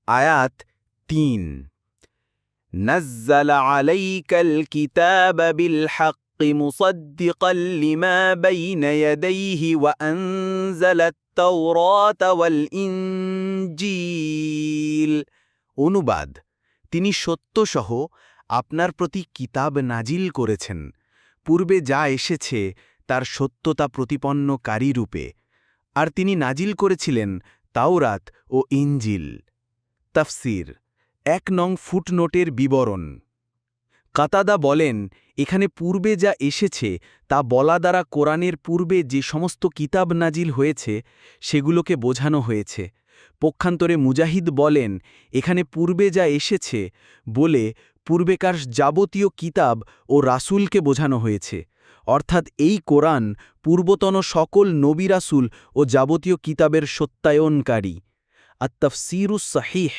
আয়াত ৩ نزل عليك الكتاب بالحق مصدقا لما بين يديه وأنزل التوراة والإنجيل অনুবাদ তিনি সত্যসহ আপনার প্রতি কিতাব নাজিল করেছেন পূর্বে যা এসেছে তার সত্যতা প্রতিপন্নকারী রূপে আর তিনি নাজিল করেছিলেন তাওরাত ও ইনজিল তাফসির ১ নং ফুটনোটের বিবরণ কাতাদা বলেন এখানে পূর্বে যা এসেছে তা বলা দ্বারা কোরআনের পূর্বে যে সমস্ত কিতাব নাজিল হয়েছে সেগুলোকে বোঝানো হয়েছে পক্ষান্তরে মুজাহিদ বলেন এখানে পূর্বে যা এসেছে বলে পূর্বেকার যাবতীয় কিতাব ও রাসূলকে বোঝানো হয়েছে অর্থাৎ এই কোরআন পূর্বতন সকল নবী রাসূল ও যাবতীয় কিতাবের সত্যায়নকারী আত-তাফসীরুস সাহিহ